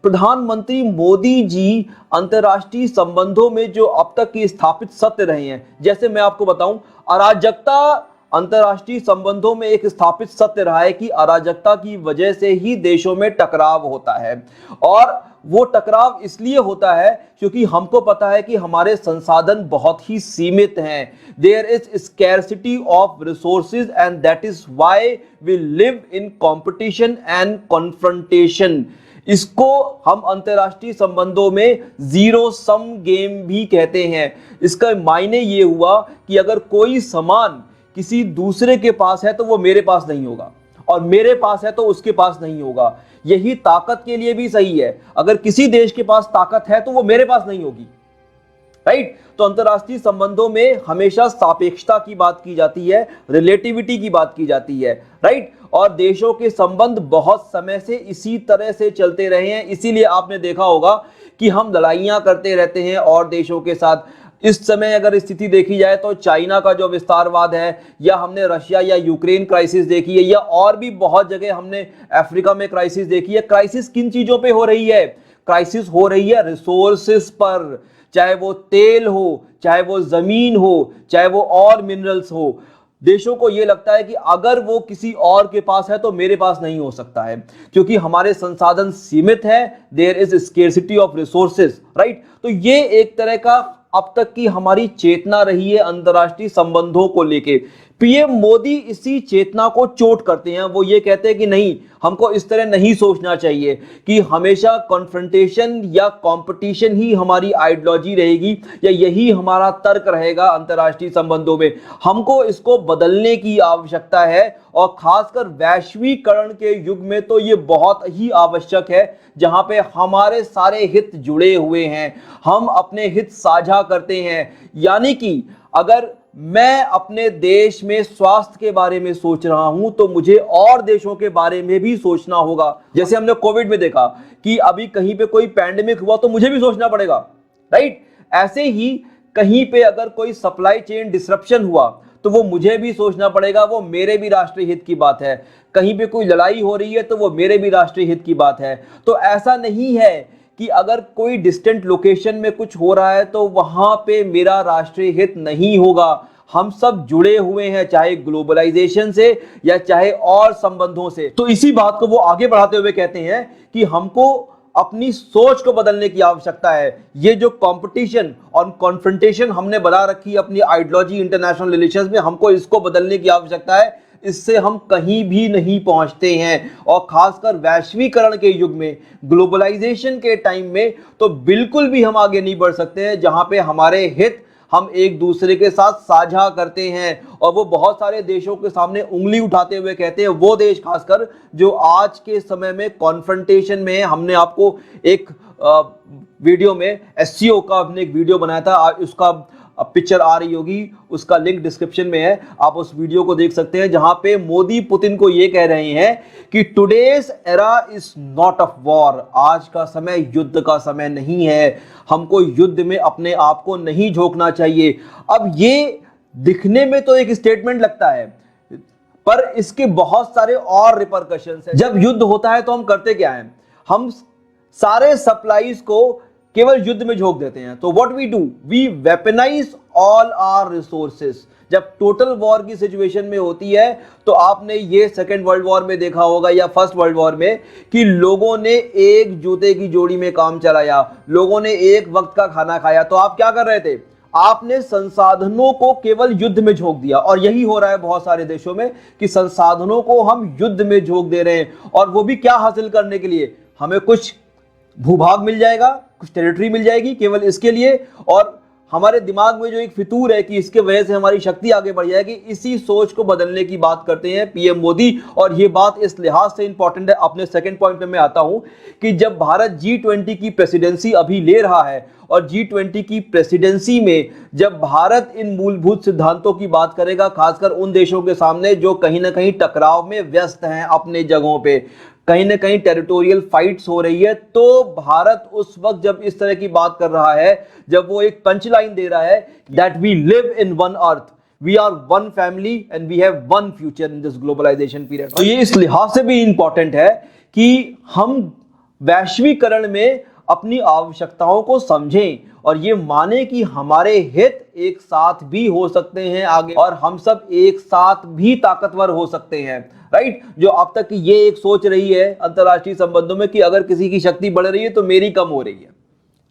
प्रधानमंत्री मोदी जी अंतर्राष्ट्रीय संबंधों में जो अब तक की स्थापित सत्य रहे हैं, जैसे मैं आपको बताऊं, अराजकता अंतर्राष्ट्रीय संबंधों में एक स्थापित सत्य रहा है कि अराजकता की वजह से ही देशों में टकराव होता है। और वो टकराव इसलिए होता है क्योंकि हमको पता है कि हमारे संसाधन बहुत ही सीमित हैं। There is scarcity of resources and that is why we live in competition and confrontation. इसको हम अंतर्राष्ट्रीय संबंधों में जीरो सम गेम भी कहते हैं। इसका मायने ये हुआ कि अगर कोई सामान किसी दूसरे के पास है तो वो मेरे पास नहीं होगा, और मेरे पास है तो उसके पास नहीं होगा। यही ताकत के लिए भी सही है। अगर किसी देश के पास ताकत है तो वो मेरे पास नहीं होगी, राइट। तो अंतर्राष्ट्रीय संबंधों में हमेशा सापेक्षता की बात की जाती है, रिलेटिविटी की बात की जाती है, राइट। और देशों के संबंध बहुत समय से इसी तरह से चलते रहे हैं। इसीलिए आपने देखा होगा कि हम लड़ाइयां करते रहते हैं और देशों के साथ। इस समय अगर स्थिति देखी जाए तो चाइना का जो विस्तारवाद है, या हमने रशिया या यूक्रेन क्राइसिस देखी है, या और भी बहुत जगह हमने अफ्रीका में क्राइसिस देखी है। क्राइसिस किन चीजों पे हो रही है? क्राइसिस हो रही है रिसोर्सेस पर, चाहे वो तेल हो, चाहे वो जमीन हो, चाहे वो और मिनरल्स हो। देशों को यह लगता है कि अगर वो किसी और के पास है तो मेरे पास नहीं हो सकता है, क्योंकि हमारे संसाधन सीमित है। There is scarcity of resources, right. तो ये एक तरह का अब तक की हमारी चेतना रही है अंतर्राष्ट्रीय संबंधों को लेके। पीएम मोदी इसी चेतना को चोट करते हैं। वो ये कहते हैं कि नहीं, हमको इस तरह नहीं सोचना चाहिए कि हमेशा कॉन्फ्रंटेशन या कंपटीशन ही हमारी आइडियोलॉजी रहेगी, या यही हमारा तर्क रहेगा अंतर्राष्ट्रीय संबंधों में। हमको इसको बदलने की आवश्यकता है, और खासकर वैश्वीकरण के युग में तो ये बहुत ही आवश्यक है, जहां पे हमारे सारे हित जुड़े हुए हैं, हम अपने हित साझा करते हैं। यानी कि अगर मैं अपने देश में स्वास्थ्य के बारे में सोच रहा हूं तो मुझे और देशों के बारे में भी सोचना होगा। जैसे हमने कोविड में देखा कि अभी कहीं पे कोई पैंडेमिक हुआ तो मुझे भी सोचना पड़ेगा, राइट। ऐसे ही कहीं पे अगर कोई सप्लाई चेन डिसरप्शन हुआ तो वो मुझे भी सोचना पड़ेगा, वो मेरे भी राष्ट्रीय हित की बात है। कहीं पे कोई लड़ाई हो रही है तो वो मेरे भी राष्ट्रीय हित की बात है। तो ऐसा नहीं है कि अगर कोई डिस्टेंट लोकेशन में कुछ हो रहा है तो वहां पे मेरा राष्ट्रीय हित नहीं होगा। हम सब जुड़े हुए हैं, चाहे ग्लोबलाइजेशन से या चाहे और संबंधों से। तो इसी बात को वो आगे बढ़ाते हुए कहते हैं कि हमको अपनी सोच को बदलने की आवश्यकता है। ये जो कंपटीशन और कॉन्फ्रंटेशन हमने बना रखी है अपनी आइडियोलॉजी इंटरनेशनल रिलेशंस में, हमको इसको बदलने की आवश्यकता है। इससे हम कहीं भी नहीं पहुंचते हैं, और खासकर वैश्वीकरण के युग में, ग्लोबलाइजेशन के टाइम में तो बिल्कुल भी हम आगे नहीं बढ़ सकते हैं, जहां पे हमारे हित हम एक दूसरे के साथ साझा करते हैं। और वो बहुत सारे देशों के सामने उंगली उठाते हुए कहते हैं, वो देश खासकर जो आज के समय में कॉन्फ्रंटेशन में है। हमने आपको एक वीडियो में एससीओ का हमने एक वीडियो बनाया था, उसका पिक्चर आ रही होगी, उसका लिंक डिस्क्रिप्शन में है, आप उस वीडियो को देख सकते हैं, जहां पे मोदी पुतिन को यह कह रहे हैं कि today's era is not of war. आज का समय युद्ध का समय नहीं है, हमको युद्ध में अपने आप को नहीं झोंकना चाहिए। अब ये दिखने में तो एक स्टेटमेंट लगता है, पर इसके बहुत सारे और रिपरकशंस हैं। जब युद्ध होता है तो हम करते क्या हैं? हम सारे सप्लाईज को केवल युद्ध में झोंक देते हैं। तो what we do, we weaponize all our resources. जब टोटल वॉर की सिचुएशन में होती है तो आपने ये सेकेंड वर्ल्ड वॉर में देखा होगा या फर्स्ट वर्ल्ड वॉर में कि लोगों ने एक जूते की जोड़ी में काम चलाया, लोगों ने एक वक्त का खाना खाया। तो आप क्या कर रहे थे? आपने संसाधनों को केवल युद्ध में झोंक दिया। और यही हो रहा है बहुत सारे देशों में कि संसाधनों को हम युद्ध में झोंक दे रहे हैं, और वो भी क्या हासिल करने के लिए? हमें कुछ भूभाग मिल जाएगा, कुछ टेरिटरी मिल जाएगी केवल इसके लिए, और हमारे दिमाग में जो एक फितूर है कि इसके वजह से हमारी शक्ति आगे बढ़ जाएगी। इसी सोच को बदलने की बात करते हैं पीएम मोदी। और ये बात इस लिहाज से इंपॉर्टेंट है, अपने सेकंड पॉइंट पे मैं आता हूं कि जब भारत G20 की प्रेसिडेंसी अभी ले रहा है, और G20 की प्रेसिडेंसी में जब भारत इन मूलभूत सिद्धांतों की बात करेगा, खासकर उन देशों के सामने जो कहीं ना कहीं टकराव में व्यस्त हैं अपने जगहों पे, कहीं ना कहीं टेरिटोरियल फाइट्स हो रही है, तो भारत उस वक्त जब इस तरह की बात कर रहा है, जब वो एक पंचलाइन दे रहा है that we live in one earth, we are one family and we have one future in this globalization period. तो ये इस लिहाज से भी इंपॉर्टेंट है कि हम वैश्वीकरण में अपनी आवश्यकताओं को समझें और ये माने कि हमारे हित एक साथ भी हो सकते हैं आगे, और हम सब एक साथ भी ताकतवर हो सकते हैं। राइट, जो अब तक ये एक सोच रही है अंतरराष्ट्रीय संबंधों में कि अगर किसी की शक्ति बढ़ रही है तो मेरी कम हो रही है।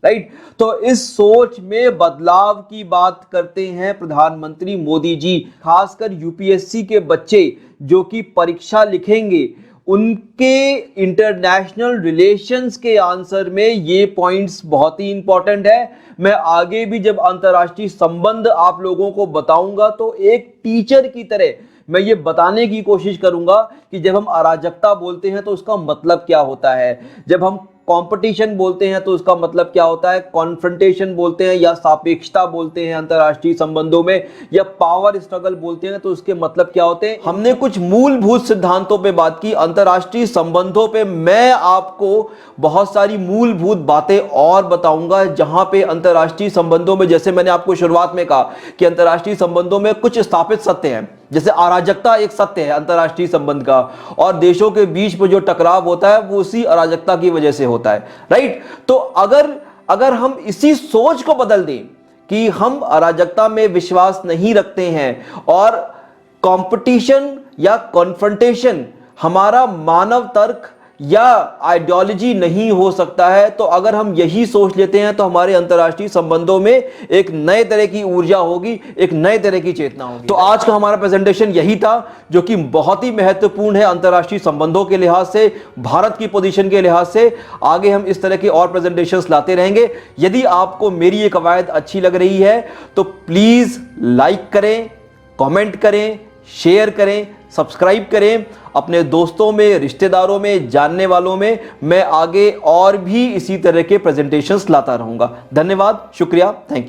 राइट, तो इस सोच में बदलाव की बात करते हैं प्रधानमंत्री मोदी जी। खासकर यूपीएससी के बच्चे जो कि परीक्षा लिखेंगे, उनके इंटरनेशनल रिलेशंस के आंसर में ये पॉइंट्स बहुत ही इंपॉर्टेंट है। मैं आगे भी जब अंतरराष्ट्रीय संबंध आप लोगों को बताऊंगा तो एक टीचर की तरह मैं ये बताने की कोशिश करूंगा कि जब हम अराजकता बोलते हैं तो उसका मतलब क्या होता है, जब हम कंपटीशन बोलते हैं तो उसका मतलब क्या होता है, कॉन्फ्रंटेशन बोलते हैं या सापेक्षता बोलते हैं अंतरराष्ट्रीय संबंधों में, या पावर स्ट्रगल बोलते हैं तो उसके मतलब क्या होते हैं। हमने कुछ मूलभूत सिद्धांतों पे बात की। अंतरराष्ट्रीय संबंधों पे मैं आपको बहुत सारी मूलभूत बातें और बताऊंगा, जहां पे अंतरराष्ट्रीय संबंधों में, जैसे मैंने आपको शुरुआत में कहा कि अंतरराष्ट्रीय संबंधों में कुछ स्थापित सत्य हैं, जैसे अराजकता एक सत्य है अंतरराष्ट्रीय संबंध का, और देशों के बीच में जो टकराव होता है वो उसी अराजकता की वजह से होता है। राइट, तो अगर हम इसी सोच को बदल दें कि हम अराजकता में विश्वास नहीं रखते हैं और कंपटीशन या कॉन्फ्रंटेशन हमारा मानव तर्क या आइडियोलॉजी नहीं हो सकता है, तो अगर हम यही सोच लेते हैं तो हमारे अंतरराष्ट्रीय संबंधों में एक नए तरह की ऊर्जा होगी, एक नए तरह की चेतना होगी। तो आज का हमारा प्रेजेंटेशन यही था, जो कि बहुत ही महत्वपूर्ण है अंतरराष्ट्रीय संबंधों के लिहाज से, भारत की पोजीशन के लिहाज से। आगे हम इस तरह के और प्रेजेंटेशंस लाते रहेंगे। यदि आपको मेरी ये कवायद अच्छी लग रही है तो प्लीज लाइक करें, कमेंट करें, शेयर करें, सब्सक्राइब करें। अपने दोस्तों में, रिश्तेदारों में, जानने वालों में मैं आगे और भी इसी तरह के प्रेजेंटेशंस लाता रहूंगा। धन्यवाद, शुक्रिया, थैंक यू।